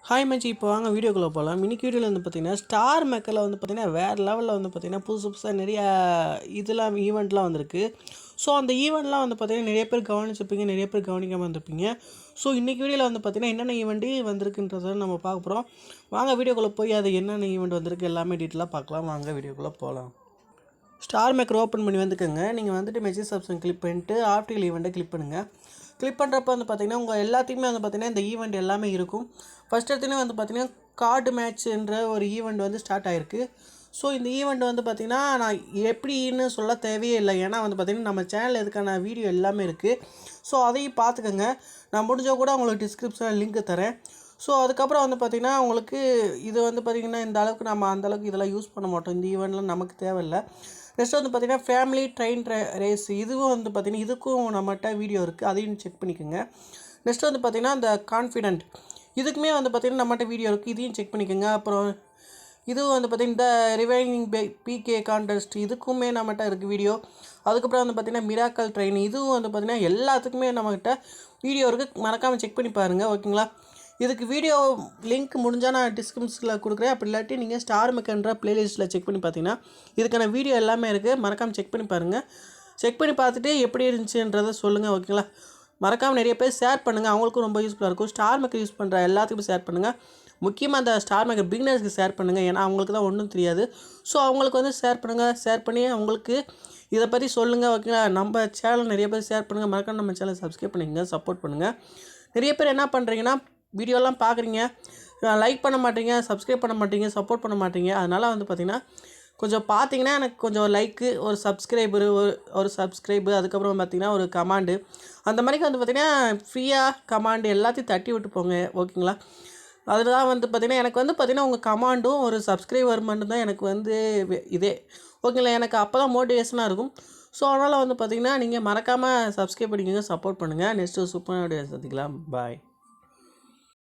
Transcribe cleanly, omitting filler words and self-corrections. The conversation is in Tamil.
ஹாய் மச்சி, இப்போ வாங்க வீடியோக்குள்ளே போகலாம். இன்னைக்கு வீடியோவில் வந்து பார்த்தீங்கன்னா StarMakerல வந்து பார்த்தீங்கன்னா வேறு லெவலில் வந்து பார்த்தீங்கன்னா புதுசாக நிறையா இதெல்லாம் ஈவெண்ட்லாம் வந்திருக்கு. ஸோ அந்த ஈவெண்ட்லாம் வந்து பார்த்தீங்கன்னா நிறைய பேர் கவனிச்சிருப்பீங்க, நிறைய பேர் கவனிக்காமல் இருந்திருப்பீங்க. ஸோ இன்றைக்கி வீடியோவில் வந்து பார்த்தீங்கன்னா என்னென்ன ஈவெண்ட்டு வந்திருக்குன்றதை நம்ம பார்க்க போகிறோம். வாங்க வீடியோக்குள்ளே போய் அது என்னென்ன ஈவெண்ட் வந்திருக்கு எல்லாமே டீட்டெயிலாக பார்க்கலாம். வாங்க வீடியோக்குள்ளே போகலாம். StarMaker ஓப்பன் பண்ணி வந்துக்கோங்க. நீங்கள் வந்துட்டு மெசேஜ் ஆப்ஷன் கிளிக் பண்ணிட்டு ஆர்டிகல் ஈவெண்ட்டை கிளிக் பண்ணுங்கள். கிளிக் பண்ணுறப்ப வந்து பார்த்திங்கன்னா உங்கள் எல்லாத்துக்குமே வந்து பார்த்திங்கன்னா இந்த ஈவெண்ட் எல்லாமே இருக்கும். ஃபஸ்ட் எடுத்துனே வந்து பார்த்திங்கன்னா கார்டு மேட்ச்ன்ற ஒரு ஈவெண்ட் வந்து ஸ்டார்ட் ஆகிருக்கு. ஸோ இந்த ஈவெண்ட் வந்து பார்த்திங்கன்னா நான் எப்படின்னு சொல்ல தேவையே இல்லை. ஏன்னா வந்து பார்த்திங்கன்னா நம்ம சேனலில் இதுக்கான வீடியோ எல்லாமே இருக்குது. ஸோ அதையும் பார்த்துக்கோங்க. நான் முடிஞ்சால் கூட உங்களுக்கு டிஸ்கிரிப்ஷனில் லிங்க் தரேன். ஸோ அதுக்கப்புறம் வந்து பார்த்திங்கன்னா உங்களுக்கு இது வந்து பார்த்திங்கன்னா இந்த அளவுக்கு நம்ம அந்தளவுக்கு இதெல்லாம் யூஸ் பண்ண மாட்டோம். இந்த ஈவெண்ட்லாம் நமக்கு தேவையில்லை. நெக்ஸ்ட் வந்து பார்த்திங்கன்னா ஃபேமிலி ட்ரெயின் ரேஸ் இதுவும் வந்து பார்த்திங்கன்னா இதுக்கும் நம்மகிட்ட வீடியோ இருக்குது, அதையும் செக் பண்ணிக்கோங்க. நெக்ஸ்ட் வந்து பார்த்திங்கன்னா இந்த கான்ஃபிடென்ட் இதுக்குமே வந்து பார்த்திங்கன்னா நம்மகிட்ட வீடியோ இருக்குது, இதையும் செக் பண்ணிக்கோங்க. அப்புறம் இதுவும் வந்து பார்த்திங்கன்னா இந்த ரிவைனிங் பிகே கான்டெஸ்ட் இதுக்குமே நம்மகிட்ட இருக்குது வீடியோ. அதுக்கப்புறம் வந்து பார்த்திங்கன்னா மிராக்கல் ட்ரெயின் இதுவும் வந்து பார்த்திங்கன்னா எல்லாத்துக்குமே நம்மகிட்ட வீடியோ இருக்குது, மறக்காமல் செக் பண்ணி பாருங்கள். ஓகேங்களா? இதுக்கு வீடியோ லிங்க் முடிஞ்சால் நான் டிஸ்கிரிப்ஷனில் கொடுக்குறேன். அப்படி இல்லாட்டி நீங்கள் StarMakerன்ற ப்ளேலிஸ்ட்டில் செக் பண்ணி பார்த்தீங்கன்னா இதுக்கான வீடியோ எல்லாமே இருக்குது. மறக்காமல் செக் பண்ணி பாருங்கள். செக் பண்ணி பார்த்துட்டு எப்படி இருந்துச்சுன்றதை சொல்லுங்கள். ஓகேங்களா? மறக்காமல் நிறைய பேர் ஷேர் பண்ணுங்கள், அவங்களுக்கும் ரொம்ப யூஸ்ஃபுல்லாக இருக்கும். StarMaker யூஸ் பண்ணுற எல்லாத்துக்கும் ஷேர் பண்ணுங்கள். முக்கியமாக அந்த StarMaker பிகினர்ஸ்க்கு ஷேர் பண்ணுங்கள். ஏன்னா அவங்களுக்கு தான் ஒன்றும் தெரியாது. ஸோ அவங்களுக்கு வந்து ஷேர் பண்ணுங்கள். ஷேர் பண்ணி அவங்களுக்கு இதை பற்றி சொல்லுங்கள். ஓகேங்களா? நம்ம சேனல் நிறைய பேர் ஷேர் பண்ணுங்கள். மறக்காம நம்ம சேனலை சப்ஸ்கிரைப் பண்ணிக்கங்க, சப்போர்ட் பண்ணுங்கள். நிறைய பேர் என்ன பண்ணுறீங்கன்னா வீடியோலாம் பார்க்குறீங்க, லைக் பண்ண மாட்டீங்க, சப்ஸ்கிரைப் பண்ண மாட்டீங்க, சப்போர்ட் பண்ண மாட்டீங்க. அதனால் வந்து பார்த்திங்கன்னா கொஞ்சம் பார்த்தீங்கன்னா எனக்கு கொஞ்சம் லைக்கு, ஒரு சப்ஸ்கிரைபு அதுக்கப்புறம் பார்த்திங்கன்னா ஒரு கமாண்டு அந்த மாதிரிக்கு வந்து பார்த்திங்கன்னா ஃப்ரீயாக கமாண்டு எல்லாத்தையும் தட்டி விட்டு போங்க. ஓகேங்களா? அதுதான் வந்து பார்த்திங்கன்னா எனக்கு வந்து பார்த்திங்கன்னா உங்கள் கமாண்டும் ஒரு சப்ஸ்கிரைபர் மட்டும்தான் எனக்கு வந்து இதே. ஓகேங்களா? எனக்கு அப்போ தான் மோட்டிவேஷனாக இருக்கும். ஸோ அதனால் வந்து பார்த்திங்கன்னா நீங்கள் மறக்காமல் சப்ஸ்கிரைப் பண்ணிக்கோங்க, சப்போர்ட் பண்ணுங்கள். நெக்ஸ்ட்டு சூப்பரான வீடியோ சந்திக்கலாம். பாய்.